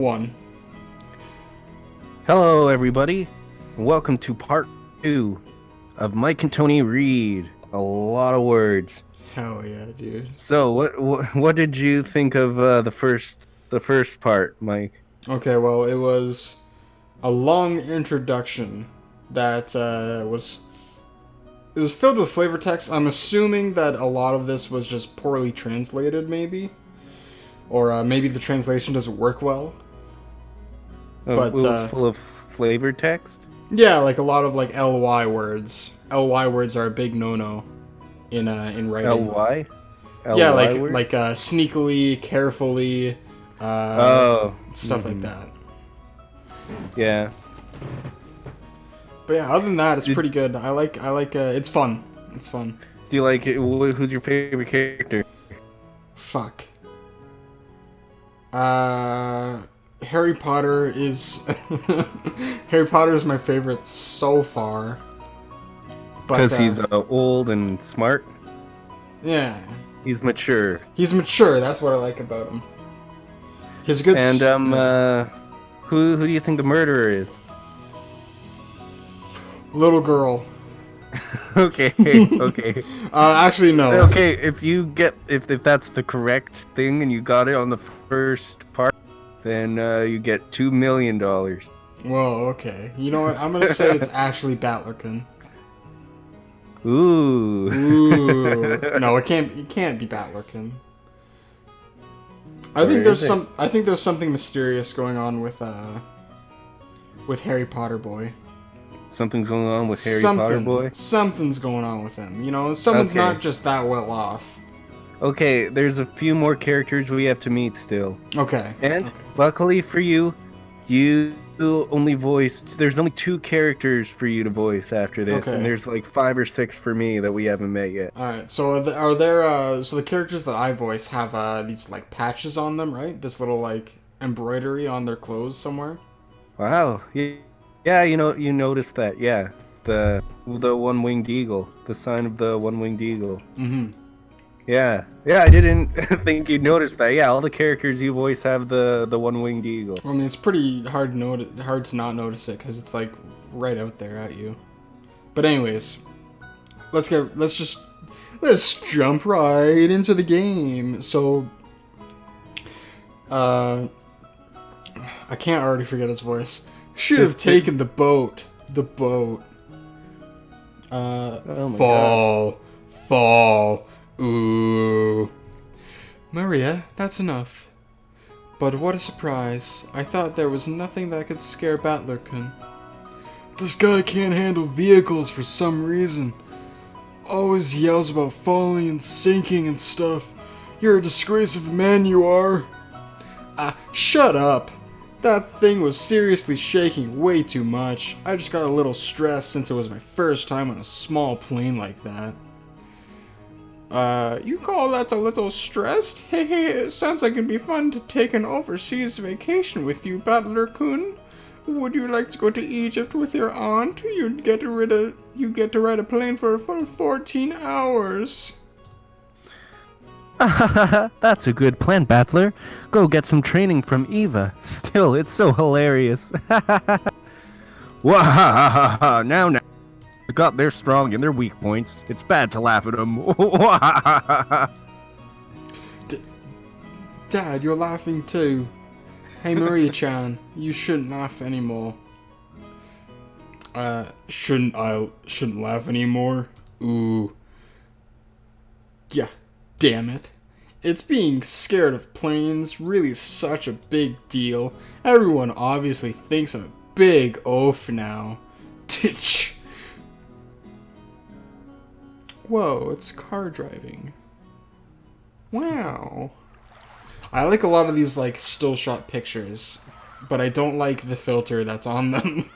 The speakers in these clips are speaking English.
One. Hello, everybody. Welcome to part 2 of Mike and Tony read. A lot of words. Hell yeah, dude. So, what did you think of the first part, Mike? Okay, well, it was a long introduction that it was filled with flavor text. I'm assuming that a lot of this was just poorly translated, maybe, or maybe the translation doesn't work well. But It was full of flavor text. yeah, like a lot of like ly words. Ly words are a big no-no in writing. Ly. Yeah, Ly like words? sneakily, carefully, stuff like that. Yeah. But yeah, other than that, it's pretty good. I like. It's fun. It's fun. Do you like it? Who's your favorite character? Fuck. Harry Potter is Harry Potter is my favorite so far. Because he's old and smart. Yeah. He's mature. He's mature. That's what I like about him. He's a good. And who do you think the murderer is? Little girl. Okay. Actually, no. Okay, if that's the correct thing and you got it on the first part, then you get $2 million. Well, okay. You know what? I'm gonna say it's actually Batlerkin. Ooh. No, it can't. It can't be Batlerkin. I think there's something mysterious going on with Harry Potter boy. Something's going on with Harry Potter boy? Something's going on with him. You know, someone's not just that well off. Okay, there's a few more characters we have to meet still. Okay. And luckily for you, you only voiced... There's only 2 characters for you to voice after this, and there's like 5 or 6 for me that we haven't met yet. Alright, so are there, so the characters that I voice have, these, like, patches on them, right? This little, like, embroidery on their clothes somewhere? Wow. Yeah, you noticed that, yeah. The one-winged eagle. The sign of the one-winged eagle. Mm-hmm. Yeah, I didn't think you'd notice that. Yeah, all the characters you voice have the one-winged eagle. I mean, it's pretty hard to not notice it, because it's, like, right out there at you. But anyways, let's jump right into the game. So, I can't already forget his voice. Should have taken the boat. The boat. Fall. Ooh. Maria, that's enough. But what a surprise. I thought there was nothing that could scare Batlerkin. This guy can't handle vehicles for some reason. Always yells about falling and sinking and stuff. You're a disgrace of a man, you are. Shut up. That thing was seriously shaking way too much. I just got a little stressed since it was my first time on a small plane like that. You call that a little stressed? Hey, it sounds like it'd be fun to take an overseas vacation with you, Battler-kun. Would you like to go to Egypt with your aunt? You'd get to ride a plane for a full 14 hours. That's a good plan, Battler. Go get some training from Eva. Still, it's so hilarious. Wahahaha! Now. Got their strong and their weak points. It's bad to laugh at them. Dad, you're laughing too. Hey, Maria-chan, you shouldn't laugh anymore. Shouldn't laugh anymore? Ooh. Yeah, damn it. It's being scared of planes really such a big deal. Everyone obviously thinks I'm a big oaf now. Titch. Whoa, it's car driving. Wow. I like a lot of these, like, still shot pictures, but I don't like the filter that's on them.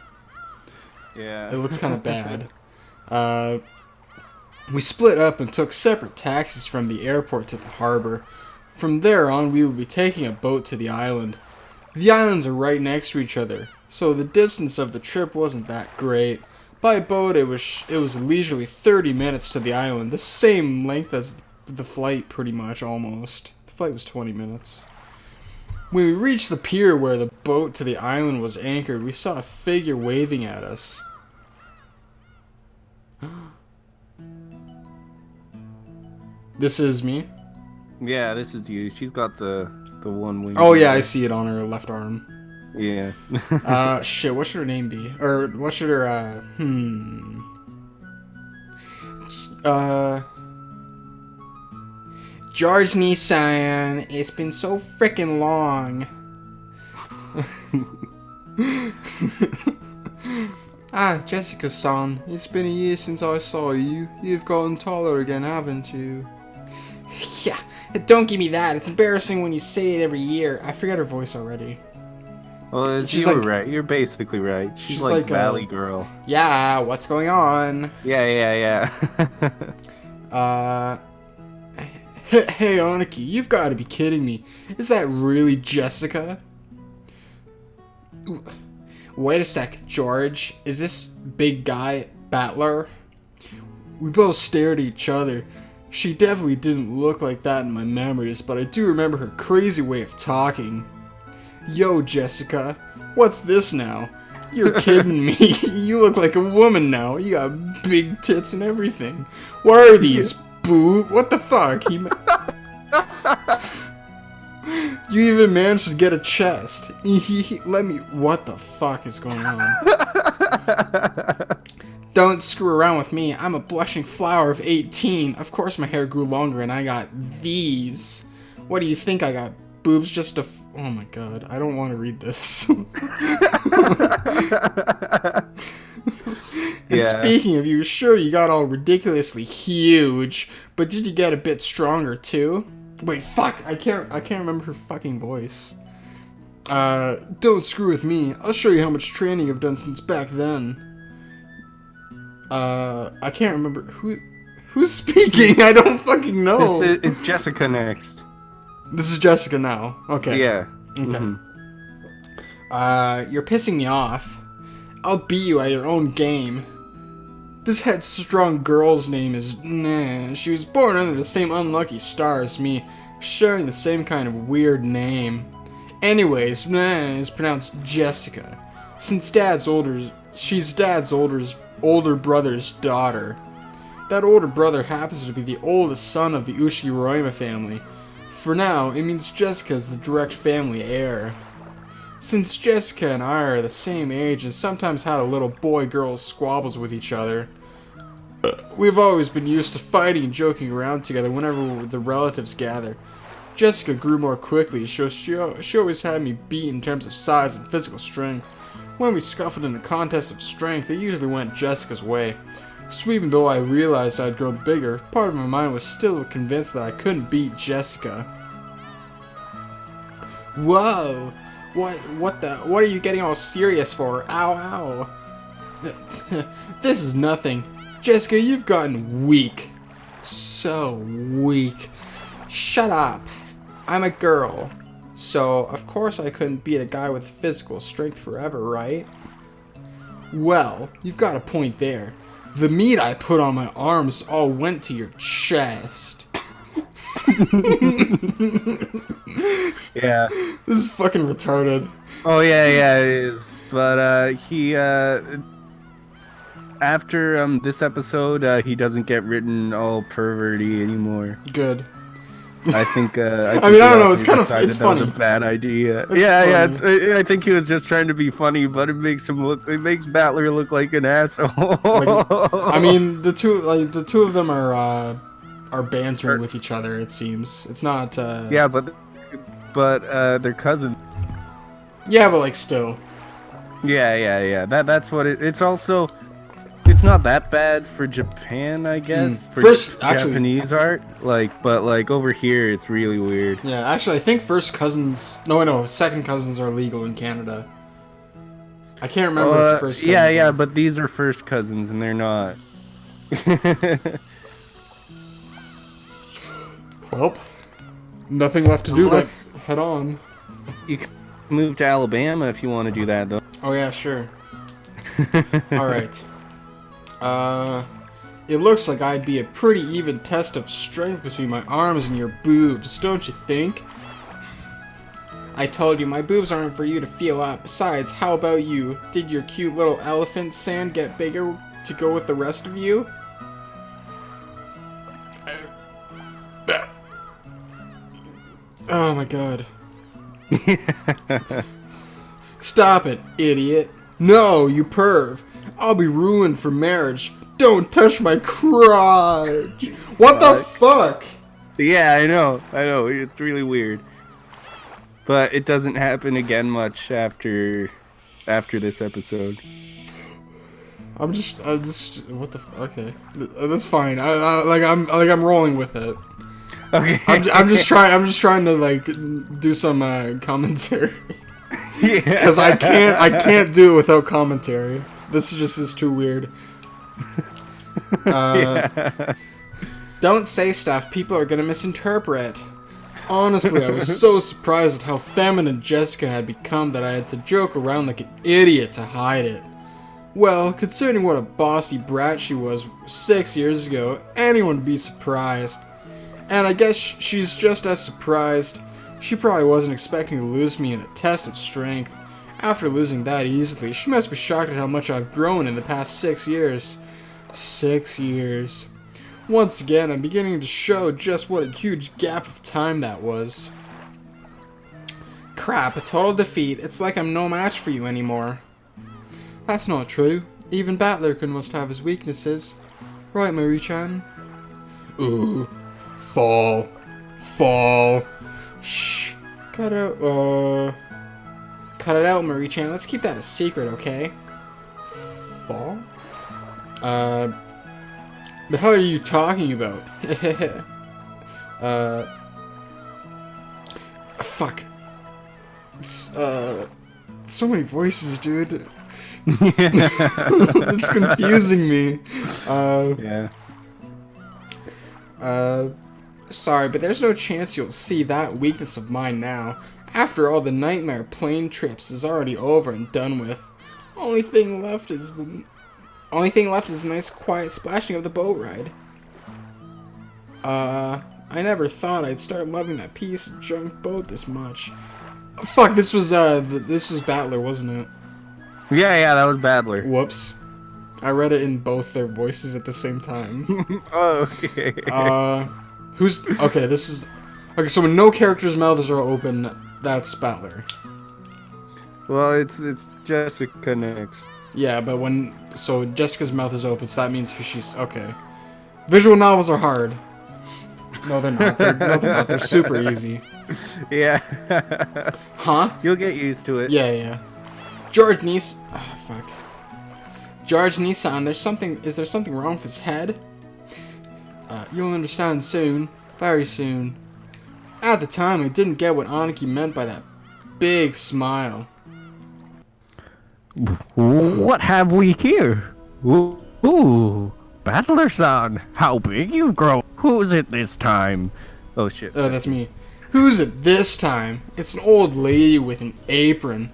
Yeah. It looks kind of bad. We split up and took separate taxis from the airport to the harbor. From there on, we would be taking a boat to the island. The islands are right next to each other, so the distance of the trip wasn't that great. By boat, it was a leisurely 30 minutes to the island, the same length as the flight, pretty much, almost. The flight was 20 minutes. When we reached the pier where the boat to the island was anchored, we saw a figure waving at us. This is me? Yeah, this is you. She's got the one wing. Oh yeah, I see it on her left arm. Yeah. Shit, what should her name be? Or what should her, George Nissan, it's been so frickin' long. Jessica-san, it's been a year since I saw you. You've gotten taller again, haven't you? Yeah, don't give me that. It's embarrassing when you say it every year. I forgot her voice already. Well, you were right. You're basically right. She's like Valley Girl. Yeah, what's going on? Yeah. Hey, Aniki, you've got to be kidding me. Is that really Jessica? Wait a sec, George. Is this big guy Battler? We both stared at each other. She definitely didn't look like that in my memories, but I do remember her crazy way of talking. Yo, Jessica, what's this now? You're kidding me. You look like a woman now. You got big tits and everything. What are these, boob? What the fuck? You even managed to get a chest. Let me... What the fuck is going on? Don't screw around with me. I'm a blushing flower of 18. Of course my hair grew longer and I got these. What do you think I got? Boobs just to... Oh my god. I don't want to read this. And speaking of you, sure you got all ridiculously huge, but did you get a bit stronger too? Wait, fuck! I can't remember her fucking voice. Don't screw with me. I'll show you how much training I've done since back then. I can't remember who's speaking. I don't fucking know. It's Jessica next. This is Jessica now. Okay. Yeah. Okay. You're pissing me off. I'll beat you at your own game. This headstrong girl's name is Nah. She was born under the same unlucky star as me, sharing the same kind of weird name. Anyways, Nah is pronounced Jessica, since she's Dad's older brother's daughter. That older brother happens to be the oldest son of the Ushiroma family. For now, it means Jessica is the direct family heir. Since Jessica and I are the same age and sometimes had a little boy-girl squabbles with each other, we've always been used to fighting and joking around together whenever the relatives gather. Jessica grew more quickly, so she always had me beat in terms of size and physical strength. When we scuffled in a contest of strength, it usually went Jessica's way. So even though I realized I'd grown bigger, part of my mind was still convinced that I couldn't beat Jessica. Whoa! What are you getting all serious for? Ow, ow. This is nothing. Jessica, you've gotten weak. So weak. Shut up. I'm a girl. So, of course I couldn't beat a guy with physical strength forever, right? Well, you've got a point there. The meat I put on my arms all went to your chest. Yeah. This is fucking retarded. Oh yeah, it is. But he after this episode, he doesn't get written all perverty anymore. Good. I think. I mean, I don't know. It's kind of it's funny. That was a bad idea. It's funny. I think he was just trying to be funny, but it makes Battler look like an asshole. I mean, the two of them are bantering with each other. It seems it's not. Yeah, but they're cousins. Yeah, but like still. Yeah. That's what it's also. It's not that bad for Japan, I guess. For Japanese art, but over here, it's really weird. Yeah, actually, I think second cousins are legal in Canada. I can't remember first cousins. Yeah, but these are first cousins, and they're not. Well, nothing left to do but head on. You can move to Alabama if you want to do that, though. Oh yeah, sure. All right. It looks like I'd be a pretty even test of strength between my arms and your boobs, don't you think? I told you, my boobs aren't for you to feel up. Besides, how about you? Did your cute little elephant sand get bigger to go with the rest of you? Oh my god. Stop it, idiot. No, you perv. I'll be ruined for marriage. Don't touch my crotch. What the fuck? Yeah, I know. It's really weird. But it doesn't happen again much after this episode. I'm just what the okay. That's fine. I'm rolling with it. Okay. I'm just trying to like do some commentary. Yeah. Because I can't do it without commentary. This is too weird. Yeah. Don't say stuff people are gonna misinterpret. Honestly, I was so surprised at how feminine Jessica had become that I had to joke around like an idiot to hide it. Well, considering what a bossy brat she was 6 years ago, anyone would be surprised. And I guess she's just as surprised. She probably wasn't expecting to lose me in a test of strength. After losing that easily, she must be shocked at how much I've grown in the past 6 years. 6 years. Once again, I'm beginning to show just what a huge gap of time that was. Crap, a total defeat. It's like I'm no match for you anymore. That's not true. Even Battlerkin must have his weaknesses. Right, Marie-chan? Ooh. Fall. Shh. Cut it out, Marie-chan. Let's keep that a secret, okay? Fall? The hell are you talking about? Fuck. So many voices, dude. It's confusing me. Yeah. Sorry, but there's no chance you'll see that weakness of mine now. After all, the nightmare plane trips is already over and done with. Only thing left is a nice quiet splashing of the boat ride. I never thought I'd start loving that piece of junk boat this much. Fuck, this was Battler, wasn't it? Yeah, that was Battler. Whoops. I read it in both their voices at the same time. Oh, okay. Okay, so when no characters' mouths are open, that's Battler. Well, it's Jessica next. Yeah, but so Jessica's mouth is open, so that means she's okay. Visual novels are hard. No, they're not. They're not. They're super easy. Yeah. Huh? You'll get used to it. Yeah. George Nissan. Oh, fuck. George Nissan, is there something wrong with his head? You'll understand soon. Very soon. At the time, I didn't get what Aniki meant by that big smile. What have we here? Ooh, Battler-san, how big you've grown. Who's it this time? Oh shit. Oh, that's me. Who's it this time? It's an old lady with an apron.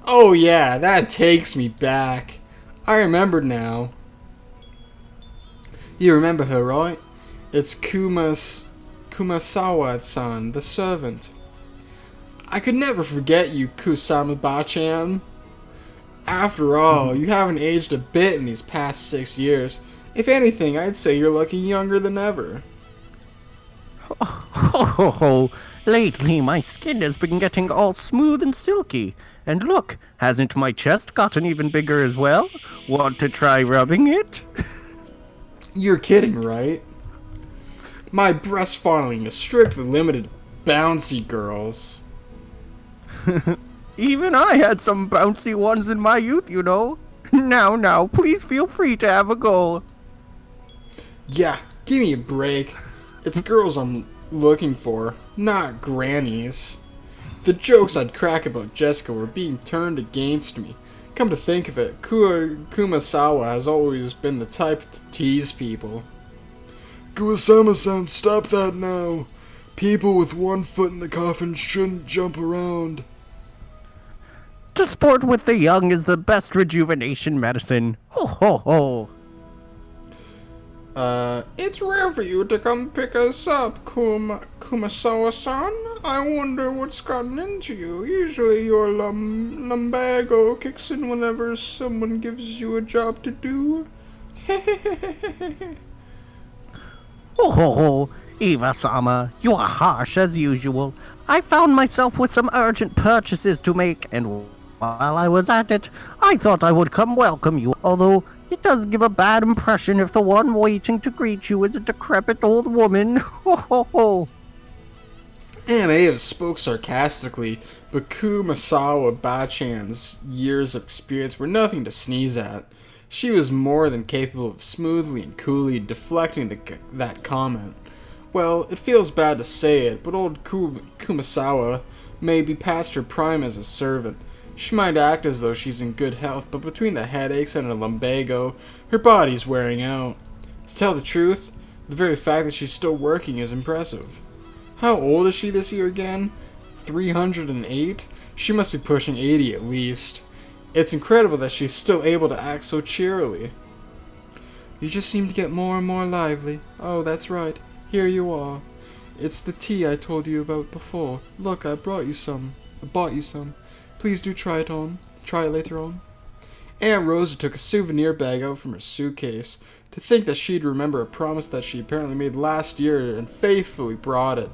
Oh yeah, that takes me back. I remember now. You remember her, right? It's Kumasawa-san, the servant. I could never forget you, Kusama-ba-chan. After all, you haven't aged a bit in these past 6 years. If anything, I'd say you're looking younger than ever. Oh, lately my skin has been getting all smooth and silky. And look, hasn't my chest gotten even bigger as well? Want to try rubbing it? You're kidding, right? My breast fondling is strictly limited to bouncy girls. Even I had some bouncy ones in my youth, you know. Now, please feel free to have a go. Yeah, give me a break. It's girls I'm looking for, not grannies. The jokes I'd crack about Jessica were being turned against me. Come to think of it, Kumasawa has always been the type to tease people. Kumasama-san, stop that now. People with one foot in the coffin shouldn't jump around. To sport with the young is the best rejuvenation medicine. Ho ho ho. It's rare for you to come pick us up, Kumasawa-san. I wonder what's gotten into you. Usually your lumbago kicks in whenever someone gives you a job to do. Oh, Eva-sama, you are harsh as usual. I found myself with some urgent purchases to make, and while I was at it, I thought I would come welcome you, although it does give a bad impression if the one waiting to greet you is a decrepit old woman. Ho ho ho. Aunt Ava spoke sarcastically, but Kumasawa Bachan's years of experience were nothing to sneeze at. She was more than capable of smoothly and coolly deflecting that comment. Well, it feels bad to say it, but old Kumasawa may be past her prime as a servant. She might act as though she's in good health, but between the headaches and her lumbago, her body's wearing out. To tell the truth, the very fact that she's still working is impressive. How old is she this year again? 308? She must be pushing 80 at least. It's incredible that she's still able to act so cheerily. You just seem to get more and more lively. Oh, that's right. Here you are. It's the tea I told you about before. Look, I bought you some. Please do try it on. Try it later on. Aunt Rosa took a souvenir bag out from her suitcase. To think that she'd remember a promise that she apparently made last year and faithfully brought it.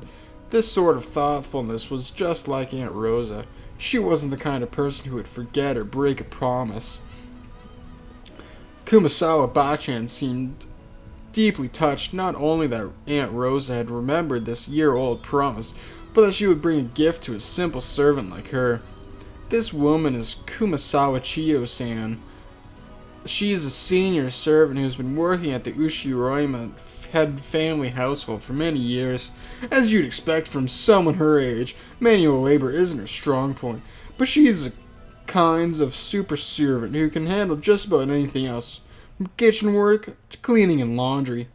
This sort of thoughtfulness was just like Aunt Rosa. She wasn't the kind of person who would forget or break a promise. Kumasawa Bachan seemed deeply touched not only that Aunt Rosa had remembered this year-old promise, but that she would bring a gift to a simple servant like her. This woman is Kumasawa Chiyo-san. She is a senior servant who's been working at the Ushiroima head family household for many years. As you'd expect from someone her age, manual labor isn't her strong point, but she's a kind of super servant who can handle just about anything else, from kitchen work to cleaning and laundry.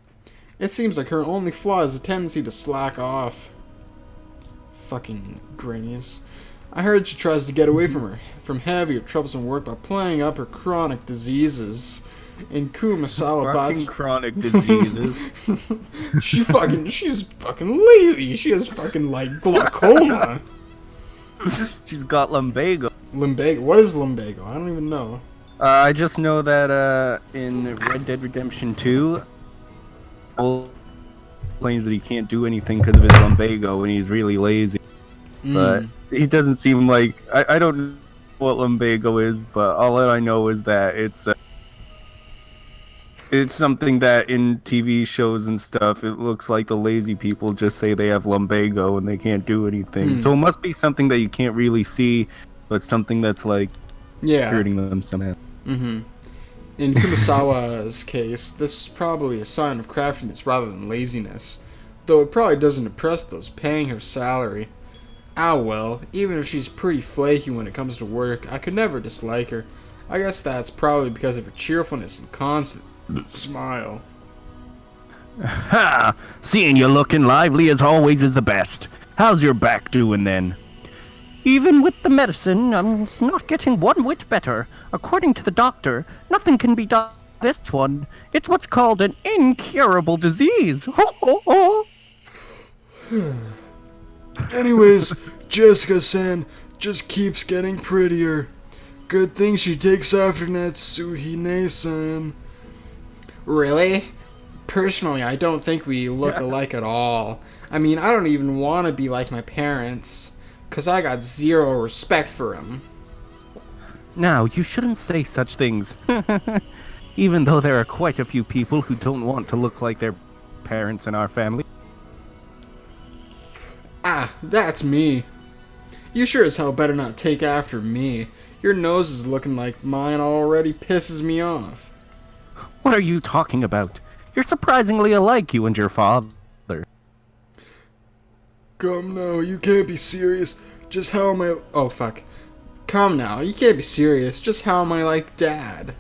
It seems like her only flaw is a tendency to slack off. Fucking grannies. I heard she tries to get away from heavy or troublesome work by playing up her chronic diseases. In Kumasawa chronic diseases. she's fucking lazy. She has fucking like glaucoma. She's got lumbago. Lumbago? What is lumbago? I don't even know. I just know that in Red Dead Redemption 2, claims that he can't do anything because of his lumbago and he's really lazy. But he doesn't seem like... I don't know what lumbago is, but all that I know is that it's something that in TV shows and stuff, it looks like the lazy people just say they have lumbago and they can't do anything. So it must be something that you can't really see, but something that's like hurting them somehow. In Kumasawa's case, this is probably a sign of craftiness rather than laziness, though it probably doesn't impress those paying her salary. Ah well, even if she's pretty flaky when it comes to work, I could never dislike her. I guess that's probably because of her cheerfulness and constant smile. Ha! Seeing you looking lively as always is the best. How's your back doing then? Even with the medicine, it's not getting one whit better. According to the doctor, nothing can be done with this one. It's what's called an incurable disease. Ho ho ho! Anyways, Jessica-san just keeps getting prettier. Good thing she takes after Natsuhine-san. Really? Personally, I don't think we look alike at all. I mean, I don't even want to be like my parents, 'cause I got zero respect for them. Now, you shouldn't say such things. Even though there are quite a few people who don't want to look like their parents in our family. Ah, that's me. You sure as hell better not take after me. Your nose is looking like mine already pisses me off. What are you talking about? You're surprisingly alike, you and your father. Come now, you can't be serious. Just how am I... Oh, fuck. Come now, you can't be serious. Just how am I like Dad?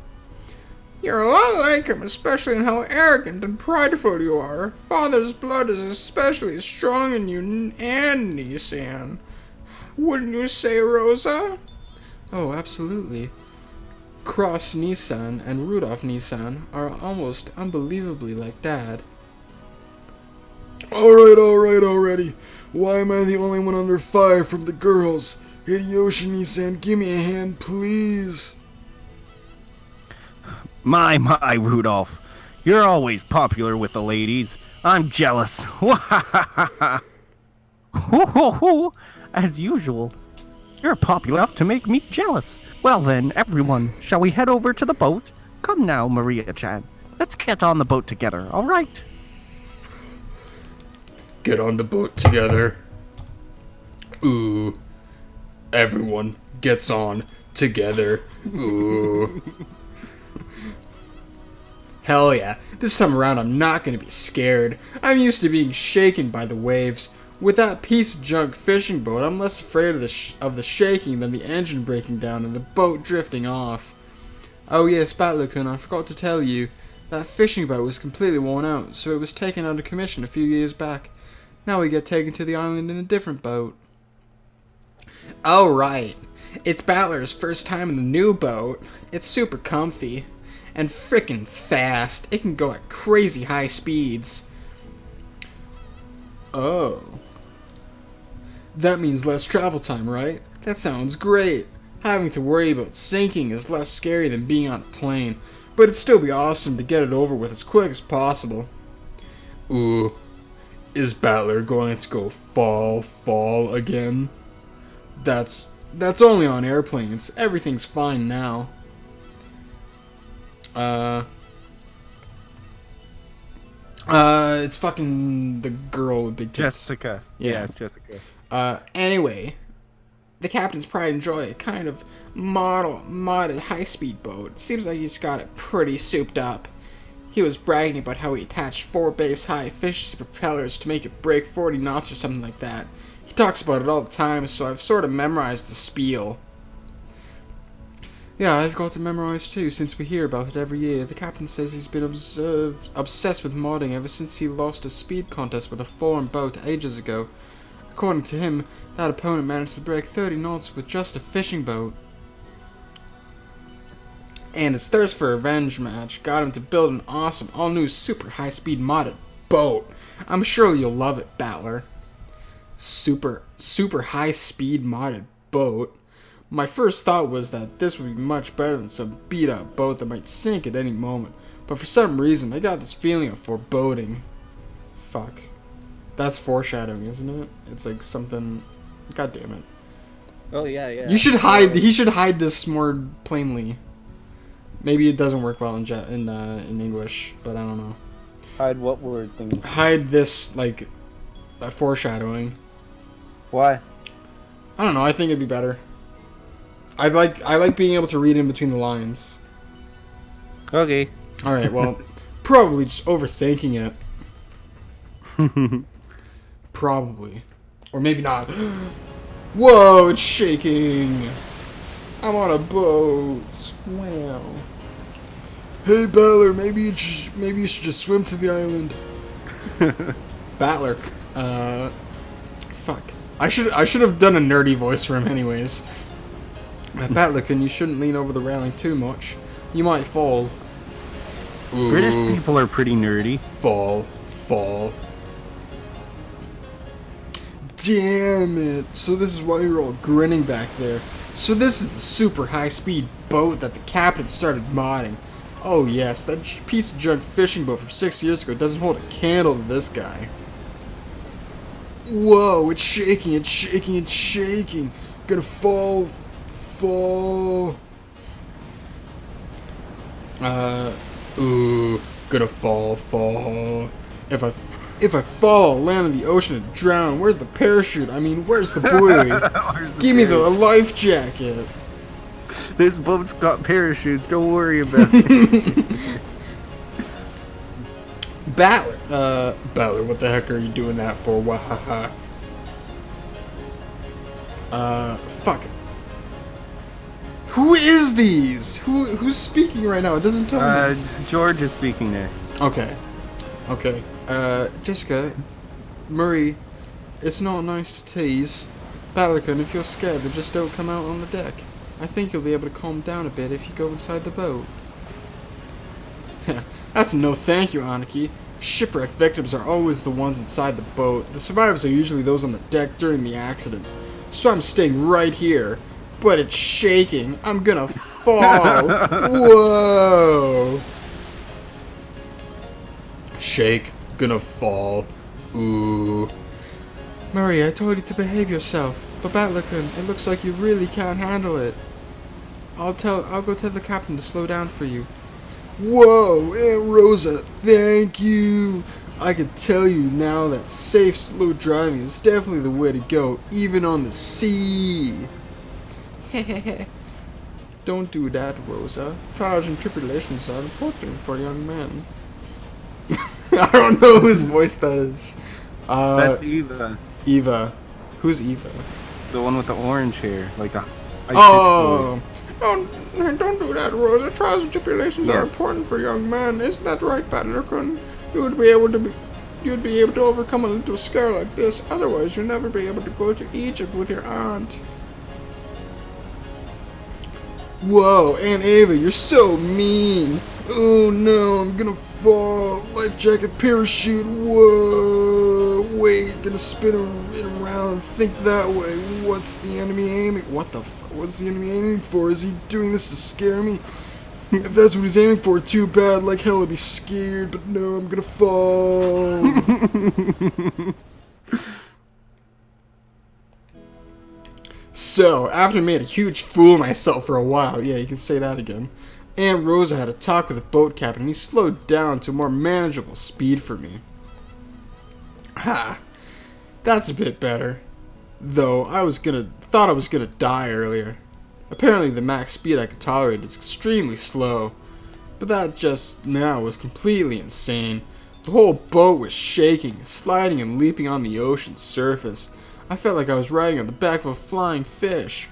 You're a lot like him, especially in how arrogant and prideful you are. Father's blood is especially strong in you and Nissan. Wouldn't you say, Rosa? Oh, absolutely. Cross Nissan and Rudolph Nissan are almost unbelievably like Dad. Alright, already. Why am I the only one under fire from the girls? Hideyoshi-san, give me a hand, please. My, Rudolph. You're always popular with the ladies. I'm jealous. As usual. You're popular enough to make me jealous. Well then, everyone, shall we head over to the boat? Come now, Maria-chan. Let's get on the boat together, alright? Get on the boat together. Ooh. Everyone gets on together. Ooh. Hell yeah. This time around I'm not gonna be scared. I'm used to being shaken by the waves. With that piece of junk fishing boat, I'm less afraid of the shaking than the engine breaking down and the boat drifting off. Oh yes, Battler-kun, I forgot to tell you. That fishing boat was completely worn out, so it was taken out of commission a few years back. Now we get taken to the island in a different boat. Oh right. It's Battler's first time in the new boat. It's super comfy. And frickin' fast. It can go at crazy high speeds. Oh. That means less travel time, right? That sounds great. Having to worry about sinking is less scary than being on a plane, but it'd still be awesome to get it over with as quick as possible. Ooh. Is Battler going to go fall again? That's only on airplanes. Everything's fine now. It's fucking the girl with big tits. Jessica. Yeah, it's Jessica. Anyway, the captain's pride and joy, a kind of modded high-speed boat. Seems like he's got it pretty souped up. He was bragging about how he attached 4 base-high efficiency propellers to make it break 40 knots or something like that. He talks about it all the time, so I've sort of memorized the spiel. Yeah, I've got to memorize too, since we hear about it every year. The captain says he's been obsessed with modding ever since he lost a speed contest with a foreign boat ages ago. According to him, that opponent managed to break 30 knots with just a fishing boat. And his thirst for a revenge match got him to build an awesome, all-new, super high-speed modded boat. I'm sure you'll love it, Battler. Super high-speed modded boat. My first thought was that this would be much better than some beat-up boat that might sink at any moment, but for some reason I got this feeling of foreboding. Fuck. That's foreshadowing, isn't it? It's like something... God damn it. Oh yeah. You should hide... He should hide this more plainly. Maybe it doesn't work well in English, but I don't know. Hide what word thing? Hide this, like, foreshadowing. Why? I don't know, I think it'd be better. I like being able to read in between the lines. Okay. Alright, well, probably just overthinking it. Probably. Or maybe not. Whoa, it's shaking! I'm on a boat. Wow. Hey, Battler, maybe you should just swim to the island. Battler. Fuck. I should have done a nerdy voice for him anyways. Battler, you shouldn't lean over the railing too much. You might fall. Ooh. British people are pretty nerdy. Fall. Damn it. So this is why you're all grinning back there. So this is the super high-speed boat that the captain started modding. Oh yes, that piece of junk fishing boat from 6 years ago doesn't hold a candle to this guy. Whoa, it's shaking. Gonna fall. Ooh, gonna fall. If I fall, I'll land in the ocean and drown. Where's the parachute? I mean, where's the buoy? Give me the life jacket. This boat's got parachutes, don't worry about it. Battler, what the heck are you doing that for? Wahaha. Fuck. Who is these? Who's speaking right now? It doesn't tell me. George is speaking next. Okay. Jessica, Murray, it's not nice to tease. Battler, if you're scared, then just don't come out on the deck. I think you'll be able to calm down a bit if you go inside the boat. That's a no thank you, Anarchy. Shipwreck victims are always the ones inside the boat. The survivors are usually those on the deck during the accident. So I'm staying right here. But it's shaking. I'm gonna fall. Whoa. Shake. Gonna fall. Ooh. Murray, I told you to behave yourself. But Batlerkin, it looks like you really can't handle it. I'll go tell the captain to slow down for you. Whoa, Aunt Rosa, thank you. I can tell you now that safe, slow driving is definitely the way to go, even on the sea. Hehehe. Don't do that, Rosa. Trials and tribulations are important for young men. I don't know whose voice that is. That's Eva. Eva. Who's Eva? The one with the orange hair, like the. Oh. Don't do that, Rosa. Trials and tribulations are important for young men. Isn't that right, Batlerkin? You'd be able to overcome a little scare like this. Otherwise, you'll never be able to go to Egypt with your aunt. Whoa, Aunt Ava, you're so mean. Oh no, I'm gonna fall. Life jacket, parachute. Whoa. Wait, gonna spin around and think that way. What's the enemy aiming? What's the enemy aiming for? Is he doing this to scare me? If that's what he's aiming for, too bad. Like hell, I'd be scared. But no, I'm gonna fall. So, after I made a huge fool of myself for a while, yeah, you can say that again, Aunt Rosa had a talk with the boat captain, and he slowed down to a more manageable speed for me. Ha! That's a bit better. Though, thought I was gonna die earlier. Apparently the max speed I could tolerate is extremely slow. But that just now was completely insane. The whole boat was shaking, sliding and leaping on the ocean's surface. I felt like I was riding on the back of a flying fish.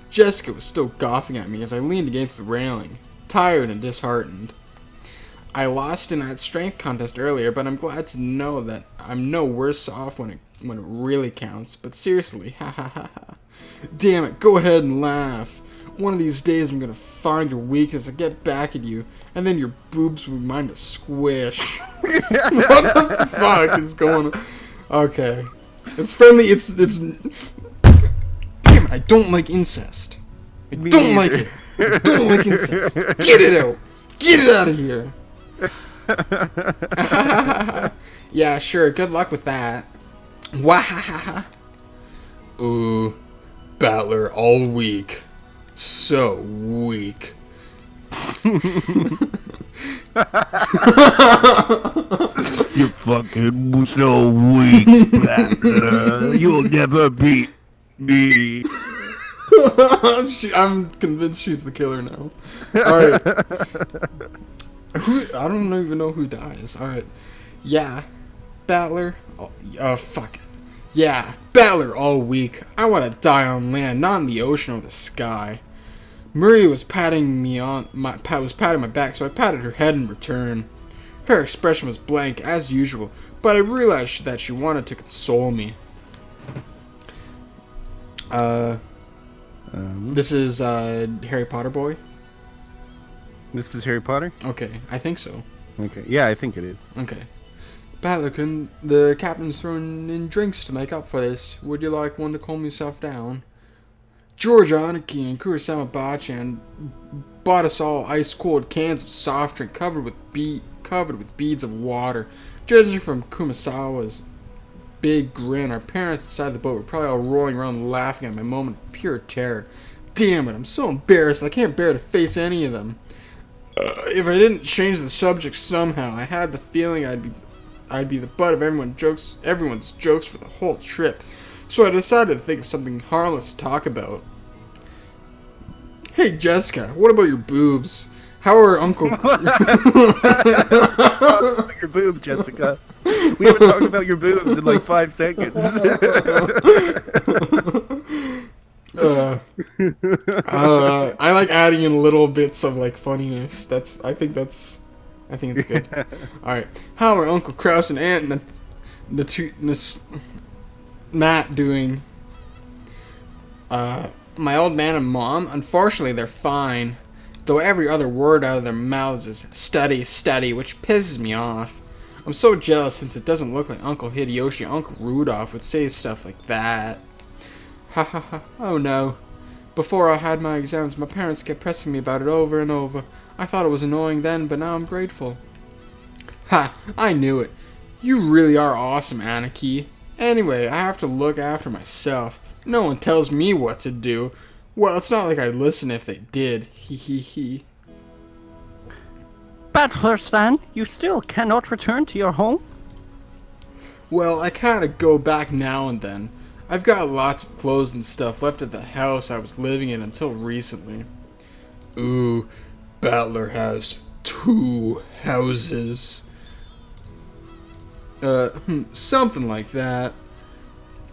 Jessica was still gawping at me as I leaned against the railing, tired and disheartened. I lost in that strength contest earlier, but I'm glad to know that I'm no worse off when it really counts. But seriously, ha ha ha ha. Damn it, go ahead and laugh. One of these days I'm gonna find your weakness and get back at you, and then your boobs will be mine to squish. What the fuck is going on? Okay. It's friendly, it's... Damn it, I don't like incest. I don't like it. I don't like incest. Get it out. Get it out of here. Yeah, sure, good luck with that. Wahahaha. Ooh, Battler all weak. So weak. You fucking so weak, Battler. You'll never beat me. I'm convinced she's the killer now. Alright. I don't even know who dies. Alright. Yeah. Battler. Oh, fuck. Yeah. Battler all weak. I want to die on land, not in the ocean or the sky. Murray was patting my back, so I patted her head in return. Her expression was blank, as usual, but I realized that she wanted to console me. This is, Harry Potter boy? This is Harry Potter? Okay, I think so. Okay, yeah, I think it is. Okay. Battlerkin, the captain's throwing in drinks to make up for this. Would you like one to calm yourself down? George Aniki and Kurosama Bachan bought us all ice-cold cans of soft drink covered with beads of water. Judging from Kumasawa's big grin, our parents inside the boat were probably all rolling around laughing at my moment of pure terror. Damn it, I'm so embarrassed I can't bear to face any of them. If I didn't change the subject somehow, I had the feeling I'd be the butt of everyone's jokes for the whole trip. So I decided to think of something harmless to talk about. Hey Jessica, what about your boobs? How are Uncle... Your boobs, Jessica. We haven't talked about your boobs in like 5 seconds. I like adding in little bits of like funniness. I think it's good. Alright. How are Uncle Kraus and Aunt Nat doing? My old man and mom, unfortunately they're fine. Though every other word out of their mouths is study, study, which pisses me off. I'm so jealous since it doesn't look like Uncle Hideyoshi and Uncle Rudolph would say stuff like that. Ha ha ha. Oh no. Before I had my exams, my parents kept pressing me about it over and over. I thought it was annoying then, but now I'm grateful. Ha! I knew it. You really are awesome, Anarchy. Anyway, I have to look after myself. No one tells me what to do. Well, it's not like I'd listen if they did. Hee hee hee. Butler-san, you still cannot return to your home? Well, I kinda go back now and then. I've got lots of clothes and stuff left at the house I was living in until recently. Ooh, Battler has 2 houses. Something like that.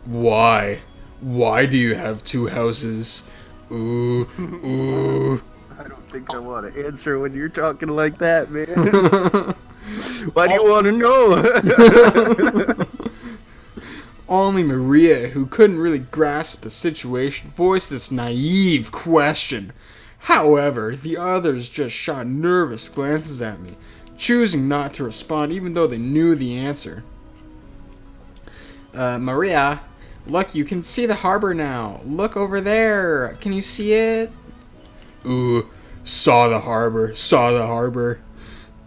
Why? Why do you have 2 houses? Ooh, ooh. I don't think I want to answer when you're talking like that, man. Why do you want to know? Only Maria, who couldn't really grasp the situation, voiced this naive question. However, the others just shot nervous glances at me, choosing not to respond even though they knew the answer. Maria, look, you can see the harbor now. Look over there. Can you see it? Ooh, saw the harbor, saw the harbor.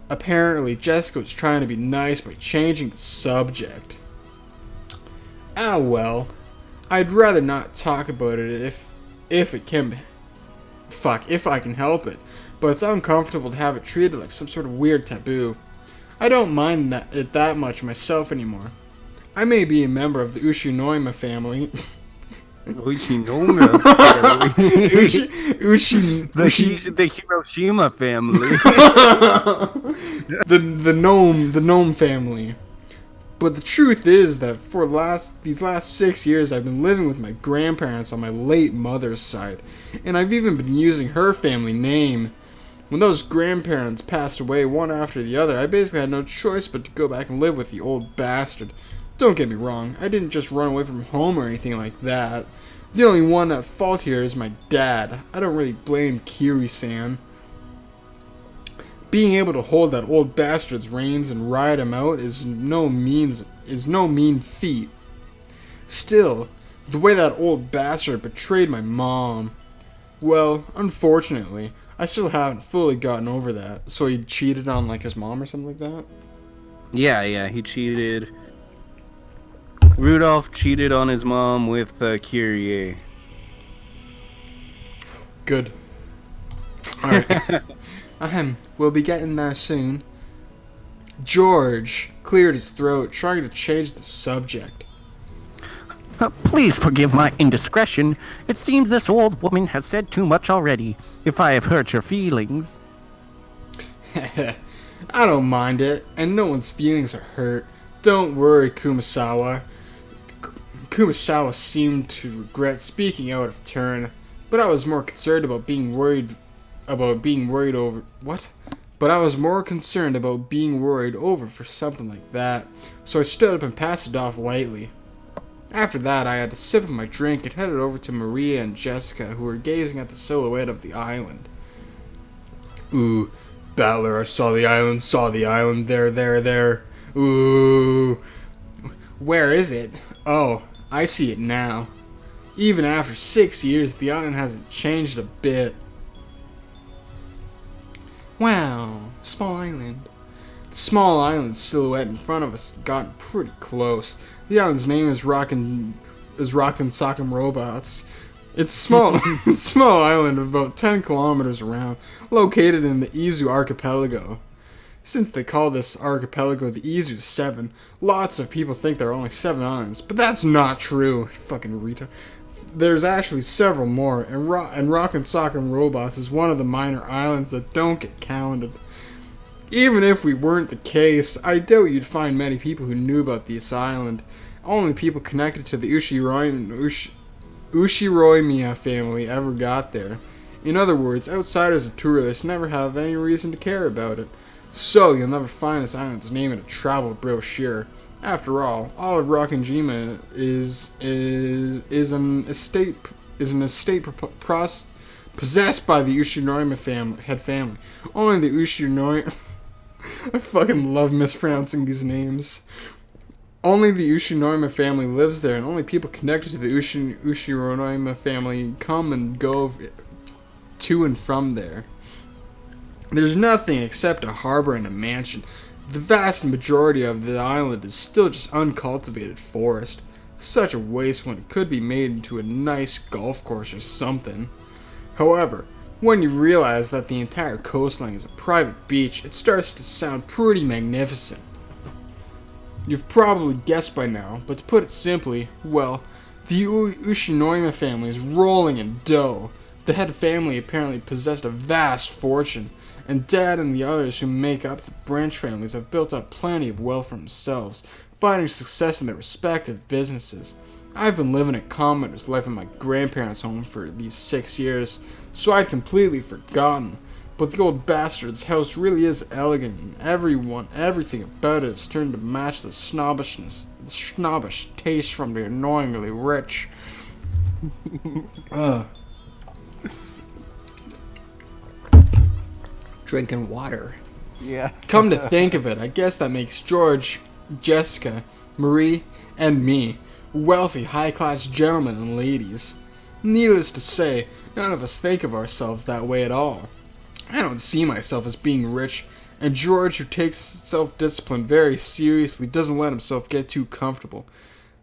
Apparently, Jessica was trying to be nice by changing the subject. Ah well, I'd rather not talk about it if it can if I can help it, but it's uncomfortable to have it treated like some sort of weird taboo. I don't mind it that much myself anymore. I may be a member of the Ushinoima family. Ushinoima family. The Hiroshima family. the gnome family. But the truth is that for these last 6 years I've been living with my grandparents on my late mother's side, and I've even been using her family name. When those grandparents passed away one after the other, I basically had no choice but to go back and live with the old bastard. Don't get me wrong, I didn't just run away from home or anything like that. The only one at fault here is my dad. I don't really blame Kiri-san. Being able to hold that old bastard's reins and ride him out is no mean feat. Still, the way that old bastard betrayed my mom, well, unfortunately, I still haven't fully gotten over that. So he cheated on like his mom or something like that? Yeah, he cheated. Rudolph cheated on his mom with Kyrie. Good. Alright. We'll be getting there soon. George cleared his throat, trying to change the subject. Please forgive my indiscretion. It seems this old woman has said too much already. If I have hurt your feelings. I don't mind it, and no one's feelings are hurt. Don't worry, Kumasawa. Kumasawa seemed to regret speaking out of turn, but I was more concerned about being worried over what? But I was more concerned about being worried over for something like that, so I stood up and passed it off lightly. After that, I had a sip of my drink and headed over to Maria and Jessica, who were gazing at the silhouette of the island. Ooh, Battler, I saw the island, there. Ooh. Where is it? Oh, I see it now. Even after 6 years, the island hasn't changed a bit. Wow, small island. The small island silhouette in front of us had gotten pretty close. The island's name is Rockin' Sock'em Robots. It's small. It's a small island of about 10 kilometers around, located in the Izu archipelago. Since they call this archipelago the Izu 7, lots of people think there are only 7 islands, but that's not true. Fucking retard. There's actually several more, and Rockin' Sock'em Robots is one of the minor islands that don't get counted. Even if we weren't the case, I doubt you'd find many people who knew about this island. Only people connected to the Ushiroimiya family ever got there. In other words, outsiders and tourists never have any reason to care about it. So you'll never find this island's name in a travel brochure. After all of Rokkenjima is an estate possessed by the Ushinoima family. Only the I fucking love mispronouncing these names. Only the Ushinoima family lives there, and only people connected to the Ushinoima family come and go to and from there. There's nothing except a harbor and a mansion. The vast majority of the island is still just uncultivated forest. Such a waste when it could be made into a nice golf course or something. However, when you realize that the entire coastline is a private beach, it starts to sound pretty magnificent. You've probably guessed by now, but to put it simply, well, the Ushinoima family is rolling in dough. The head family apparently possessed a vast fortune, and Dad and the others who make up the branch families have built up plenty of wealth for themselves, finding success in their respective businesses. I've been living a commoner's life in my grandparents' home for these 6 years, so I'd completely forgotten. But the old bastard's house really is elegant, and everything about it is turned to match the snobbish taste from the annoyingly rich. Drinking water. Yeah. Come to think of it, I guess that makes George, Jessica, Marie, and me wealthy, high-class gentlemen and ladies. Needless to say, none of us think of ourselves that way at all. I don't see myself as being rich, and George, who takes self-discipline very seriously, doesn't let himself get too comfortable.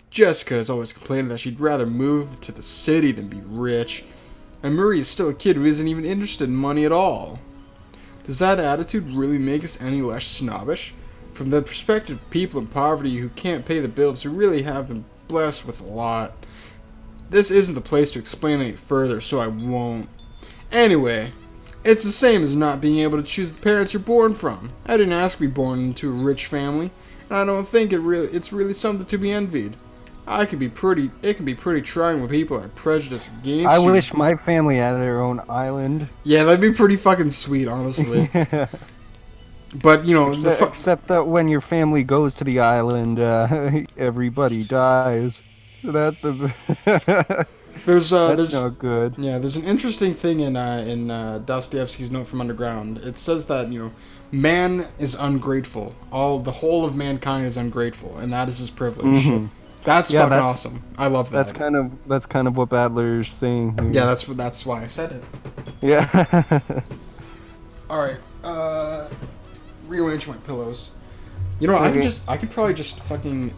Jessica has always complained that she'd rather move to the city than be rich, and Marie is still a kid who isn't even interested in money at all. Does that attitude really make us any less snobbish? From the perspective of people in poverty who can't pay the bills, who really have been blessed with a lot. This isn't the place to explain any further, so I won't. Anyway, it's the same as not being able to choose the parents you're born from. I didn't ask to be born into a rich family, and I don't think it's really something to be envied. It can be pretty trying when people are prejudiced against I you. wish my family had their own island. Yeah, that'd be pretty fucking sweet, honestly. But, you know, Except that when your family goes to the island, everybody dies. That's the. there's not good. Yeah, there's an interesting thing in Dostoevsky's Note from Underground. It says that, you know, man is ungrateful. The whole of mankind is ungrateful, and that is his privilege. Mm-hmm. That's fucking awesome. I love that. That's kind of what Badler's saying here. Yeah, that's why I said it. Yeah. All right. Rearrange my pillows. You know what? I could probably just fucking.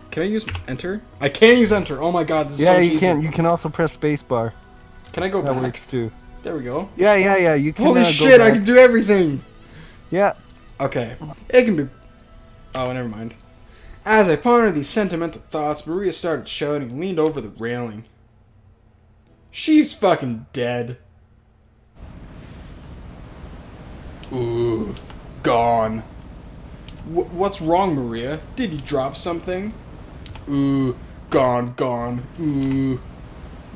Can I use enter? I can't use enter. Oh my god, this is so cheesy. You can. You can also press spacebar. Can I go back? That works too. There we go. Yeah. You can. Holy go shit! back. I can do everything. Yeah. Okay. It can be. Oh, never mind. As I pondered these sentimental thoughts, Maria started shouting and leaned over the railing. She's fucking dead. Ooh. Gone. What's wrong, Maria? Did you drop something? Ooh. Gone. Ooh.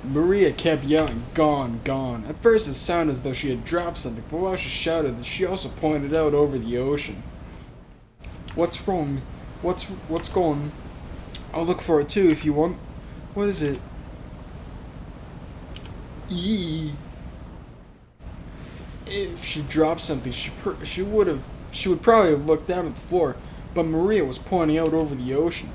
Maria kept yelling, gone. At first it sounded as though she had dropped something, but while she shouted, she also pointed out over the ocean. What's wrong? What's going? I'll look for it too if you want. What is it? Eee. If she dropped something, she would probably have looked down at the floor, but Maria was pointing out over the ocean.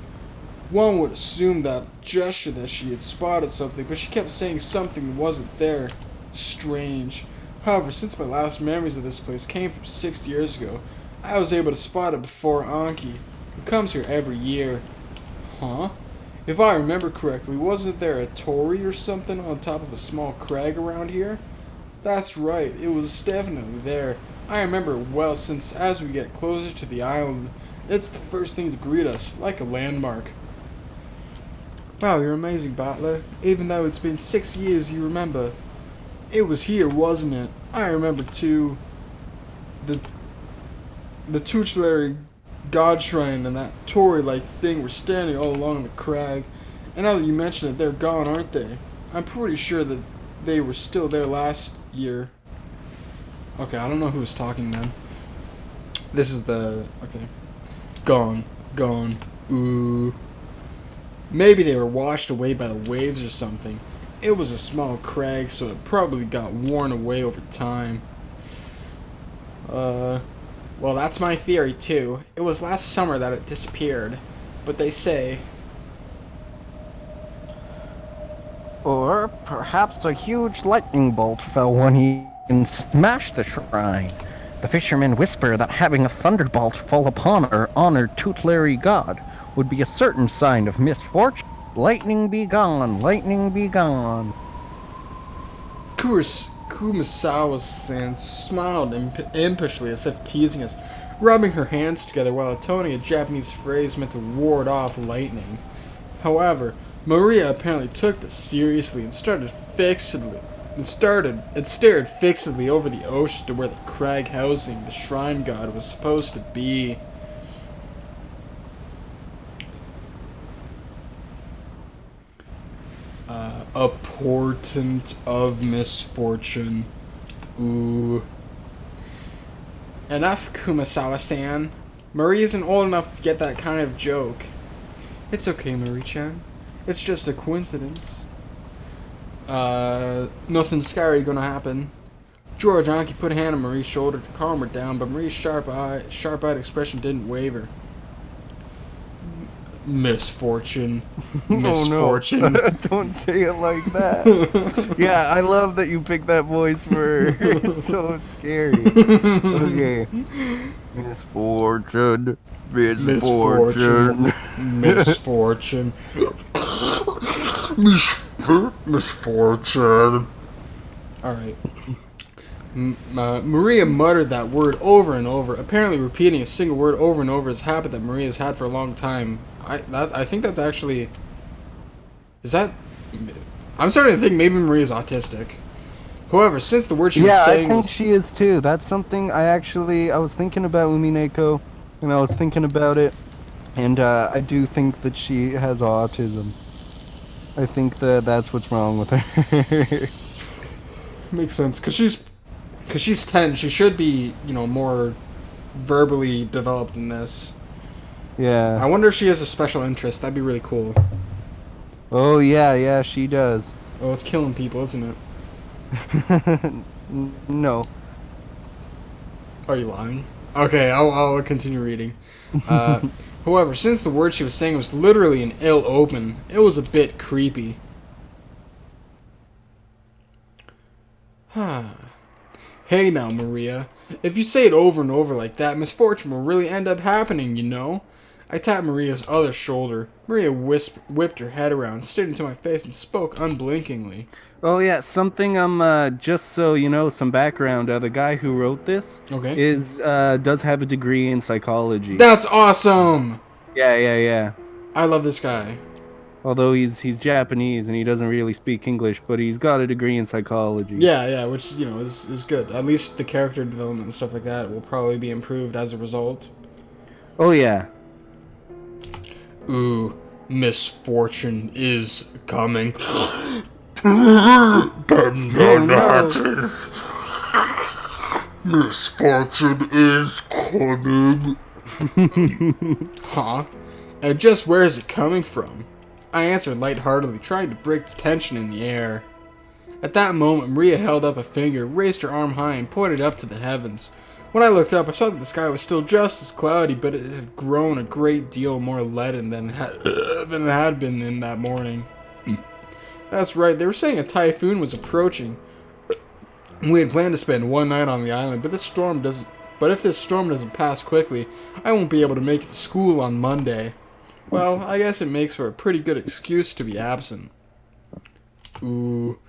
One would assume that gesture that she had spotted something, but she kept saying something wasn't there. Strange. However, since my last memories of this place came from 6 years ago, I was able to spot it before Anki, who comes here every year. Huh? If I remember correctly, wasn't there a torii or something on top of a small crag around here? That's right, it was definitely there. I remember it well since as we get closer to the island, it's the first thing to greet us, like a landmark. Wow, you're amazing, Butler. Even though it's been 6 years, you remember. It was here, wasn't it? I remember too. The tutelary god shrine and that torii-like thing were standing all along the crag. And now that you mention it, they're gone, aren't they? I'm pretty sure that they were still there last year. Okay, I don't know who was talking then. This is the... okay. Gone. Ooh. Maybe they were washed away by the waves or something. It was a small crag, so it probably got worn away over time. Well, that's my theory, too. It was last summer that it disappeared. But they say... Or perhaps a huge lightning bolt fell one evening and smashed the shrine. The fishermen whisper that having a thunderbolt fall upon our honored tutelary god would be a certain sign of misfortune. Lightning be gone, lightning be gone. Kumasawa-san smiled impishly as if teasing us, rubbing her hands together while intoning a Japanese phrase meant to ward off lightning. However, Maria apparently took this seriously and stared fixedly over the ocean to where the crag housing the shrine god was supposed to be. A portent of misfortune. Ooh. Enough, Kumasawa-san. Marie isn't old enough to get that kind of joke. It's okay, Marie-chan. It's just a coincidence. Nothing scary gonna happen. George Anki put a hand on Marie's shoulder to calm her down, but Marie's sharp-eyed expression didn't waver. Misfortune. Misfortune. Oh, no. Don't say it like that. Yeah, I love that you picked that voice for her. It's so scary. Okay. Misfortune. Misfortune. Misfortune. Misfortune. Alright. Maria muttered that word over and over. Apparently repeating a single word over and over is a habit that Maria's had for a long time. I think that's actually... Is that... I'm starting to think maybe Maria's autistic. However, since the word she was saying... Yeah, I think she is too. That's something I was thinking about Umineko, and I was thinking about it, and I do think that she has autism. I think that's what's wrong with her. Makes sense, because she's 10. She should be, more verbally developed in this. Yeah. I wonder if she has a special interest. That'd be really cool. Oh, yeah, she does. Oh, it's killing people, isn't it? No. Are you lying? Okay, I'll continue reading. However, since the word she was saying was literally an ill omen, it was a bit creepy. Hey now, Maria. If you say it over and over like that, misfortune will really end up happening, you know? I tapped Maria's other shoulder. Maria whipped her head around, stared into my face, and spoke unblinkingly. Oh yeah, something just so you know, some background. The guy who wrote this does have a degree in psychology. That's awesome! Yeah. I love this guy. Although he's Japanese and he doesn't really speak English, but he's got a degree in psychology. Yeah, which, is good. At least the character development and stuff like that will probably be improved as a result. Oh yeah. Ooh, misfortune is coming. Misfortune is coming. Huh? And just where is it coming from? I answered lightheartedly, trying to break the tension in the air. At that moment, Maria held up a finger, raised her arm high, and pointed up to the heavens. When I looked up, I saw that the sky was still just as cloudy, but it had grown a great deal more leaden than it had been in that morning. That's right, they were saying a typhoon was approaching. We had planned to spend one night on the island, but if this storm doesn't pass quickly, I won't be able to make it to school on Monday. Well, I guess it makes for a pretty good excuse to be absent. Ooh.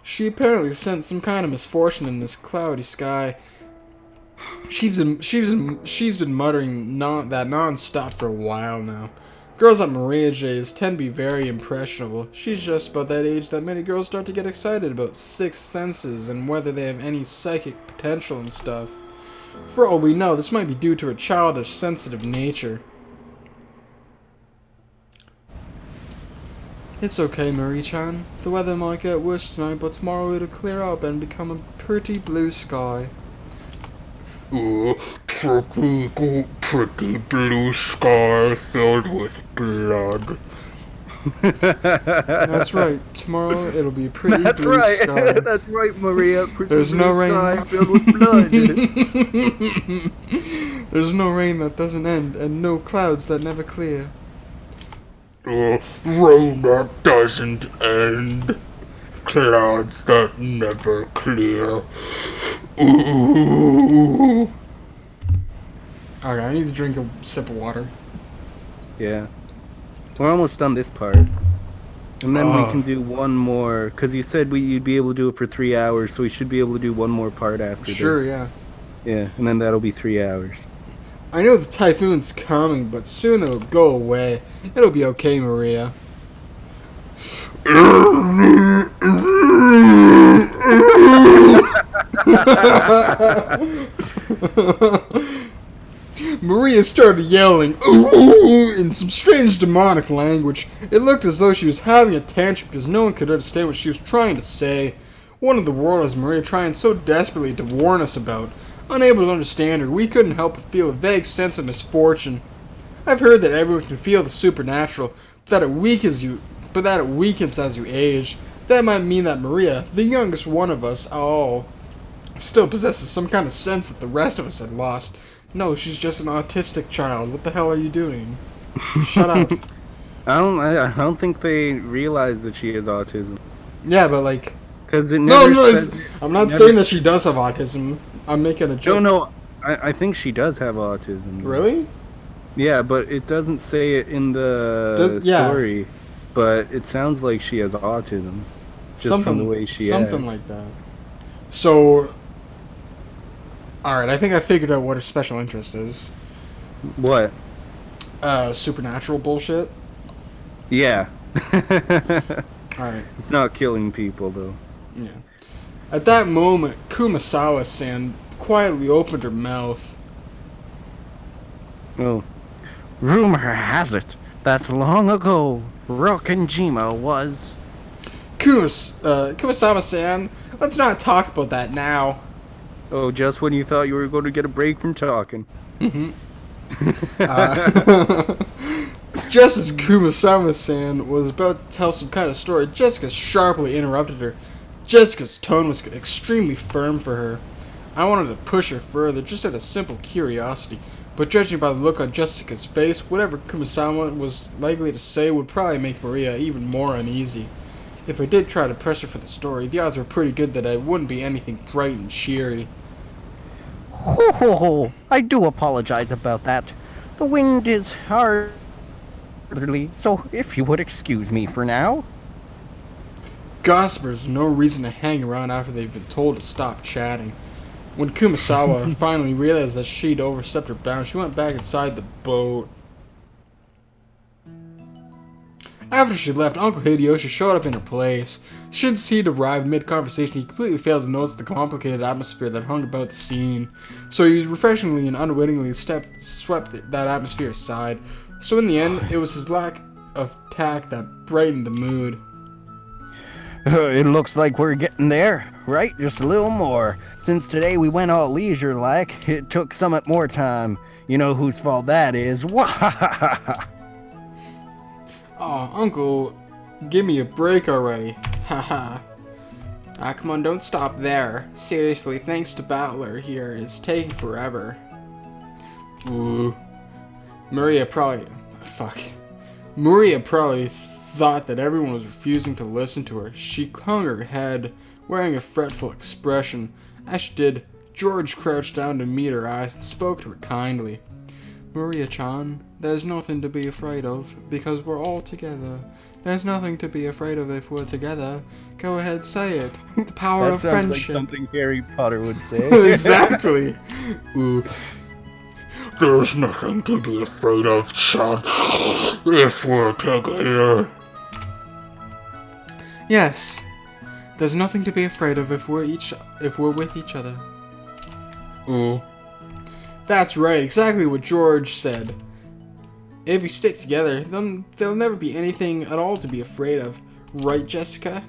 She apparently sensed some kind of misfortune in this cloudy sky. She's been muttering that non-stop for a while now. Girls at Maria's age tend to be very impressionable. She's just about that age that many girls start to get excited about sixth senses and whether they have any psychic potential and stuff. For all we know, this might be due to her childish, sensitive nature. It's okay, Marie-chan. The weather might get worse tonight, but tomorrow it'll clear up and become a pretty blue sky. Pretty blue sky filled with blood. That's right. Tomorrow it'll be a pretty That's blue right. sky. That's right, Maria. Pretty There's no blue rain. sky filled with blood. There's no rain that doesn't end, and no clouds that never clear. Rain that doesn't end. Clouds that never clear. Ooh. Okay, I need to drink a sip of water. Yeah. We're almost done this part. And then we Oh. can do one more, because you said you'd be able to do it for 3 hours, so we should be able to do one more part after Sure, this. yeah. Yeah, and then that'll be 3 hours. I know the typhoon's coming, but soon it'll go away. It'll be okay, Maria. Maria started yelling in some strange demonic language. It looked as though she was having a tantrum because no one could understand what she was trying to say. What in the world is Maria trying so desperately to warn us about? Unable to understand her, we couldn't help but feel a vague sense of misfortune. I've heard that everyone can feel the supernatural, but that it weakens as you age. That might mean that Maria, the youngest one of us all, still possesses some kind of sense that the rest of us had lost. No, she's just an autistic child. What the hell are you doing? Shut up. I don't think they realize that she has autism. Yeah, but like... Because it No, never no, says... I'm not never- saying that she does have autism. I'm making a joke. No, I think she does have autism. Really? Yeah, but it doesn't say it in the Yeah. story. But it sounds like she has autism. Just from the way she something acts. like that. So... Alright, I think I figured out what her special interest is. What? Supernatural bullshit. Yeah. Alright. It's not killing people, though. Yeah. At that moment, Kumasawa-san quietly opened her mouth. Oh. Rumor has it that long ago, Rokkenjima was... Kumasawa-san, let's not talk about that now. Oh, just when you thought you were going to get a break from talking. Just as Kumasawa-san was about to tell some kind of story, Jessica sharply interrupted her. Jessica's tone was extremely firm for her. I wanted to push her further, just out of simple curiosity, but judging by the look on Jessica's face, whatever Kumasawa was likely to say would probably make Maria even more uneasy. If I did try to press her for the story, the odds were pretty good that it wouldn't be anything bright and cheery. Ho ho ho! I do apologize about that. The wind is hard, so if you would excuse me for now. Gossipers no reason to hang around after they've been told to stop chatting. When Kumasawa finally realized that she'd overstepped her bounds, she went back inside the boat. After she left, Uncle Hideyoshi showed up in her place. Since he'd arrived mid-conversation, he completely failed to notice the complicated atmosphere that hung about the scene. So he refreshingly and unwittingly swept that atmosphere aside. So in the end, it was his lack of tact that brightened the mood. It looks like we're getting there, right? Just a little more. Since today we went all leisure-like, it took somewhat more time. You know whose fault that is. Wahahaha! Aw, Uncle, give me a break already. Haha. Ah, come on, don't stop there. Seriously, thanks to Battler here, it's taking forever. Ooh. Maria probably thought that everyone was refusing to listen to her. She hung her head, wearing a fretful expression. As she did, George crouched down to meet her eyes and spoke to her kindly. Maria-chan, there's nothing to be afraid of, because we're all together. There's nothing to be afraid of if we're together. Go ahead, say it. The power That of sounds like friendship. something Harry Potter would say. Exactly. Ooh. There's nothing to be afraid of, Chan, if we're together. Yes. There's nothing to be afraid of if we're with each other. Ooh. That's right, exactly what George said. If we stick together, then there'll never be anything at all to be afraid of. Right, Jessica?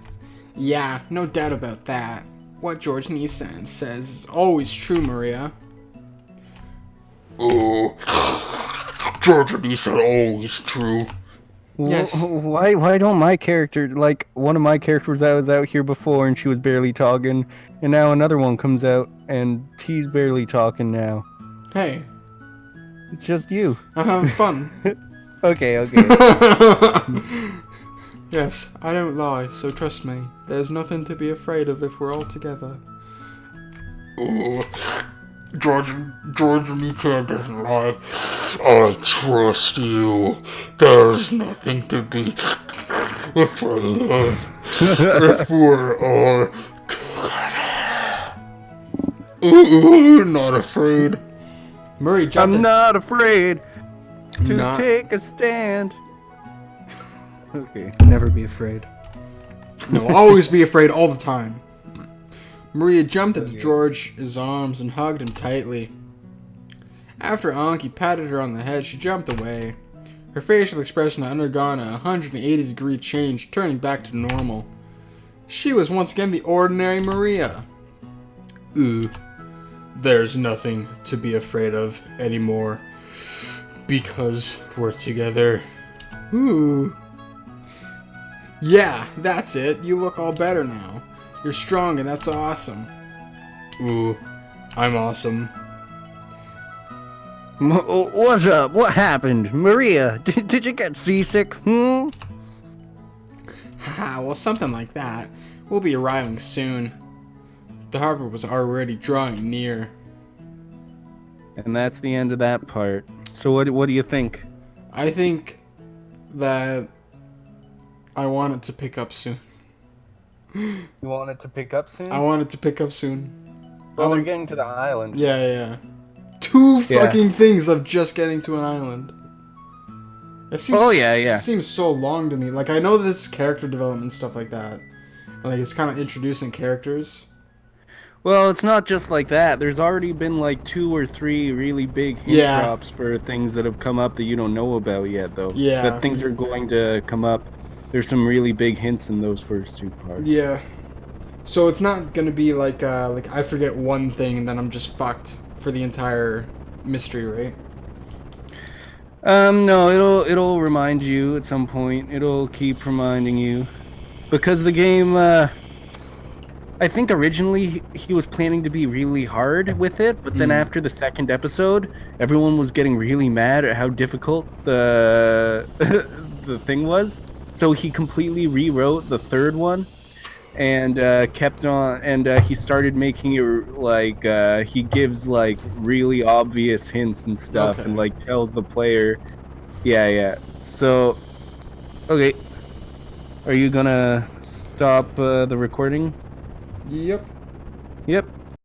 Yeah, no doubt about that. What George Nissan says is always true, Maria. Oh, George and he said always true. Yes. Why don't my character, like, one of my characters that was out here before and she was barely talking, and now another one comes out and he's barely talking now. Hey, It's just you. I'm having fun. Okay. Yes, I don't lie, so trust me. There's nothing to be afraid of if we're all together. Oh, George Umineko doesn't lie. I trust you. There's nothing to be afraid of if we're all together. Ooh, not afraid. Murray jumped I'm in. not afraid to Not- take a stand. Okay. Never be afraid. No, always be afraid all the time. Maria jumped into George's arms and hugged him tightly. After Anki patted her on the head, she jumped away. Her facial expression had undergone a 180-degree change, turning back to normal. She was once again the ordinary Maria. Ooh, there's nothing to be afraid of anymore, because we're together. Ooh. Yeah, that's it. You look all better now. You're strong and that's awesome. Ooh, I'm awesome. What's up? What happened? Maria, did you get seasick? Haha, well, something like that. We'll be arriving soon. The harbor was already drawing near. And that's the end of that part. So what do you think? I think that I want it to pick up soon. You want it to pick up soon? I want it to pick up soon. Well, they're getting to the island. Yeah. Two Yeah. fucking things of just getting to an island. It seems, Yeah. It seems so long to me. Like, I know this character development stuff like that. And, like, it's kind of introducing characters. Well, it's not just like that. There's already been like 2 or 3 really big hint Yeah. drops for things that have come up that you don't know about yet, though. Yeah. That things are going to come up. There's some really big hints in those first 2 parts. Yeah. So it's not gonna be like I forget one thing and then I'm just fucked for the entire mystery, right? No, it'll remind you at some point. It'll keep reminding you. Because the game, I think originally he was planning to be really hard with it, but then after the second episode, everyone was getting really mad at how difficult the the thing was. So he completely rewrote the third one and kept on, and he started making it like he gives like really obvious hints and stuff, Okay. and like tells the player, yeah. So, okay, are you gonna stop the recording? Yep. Yep.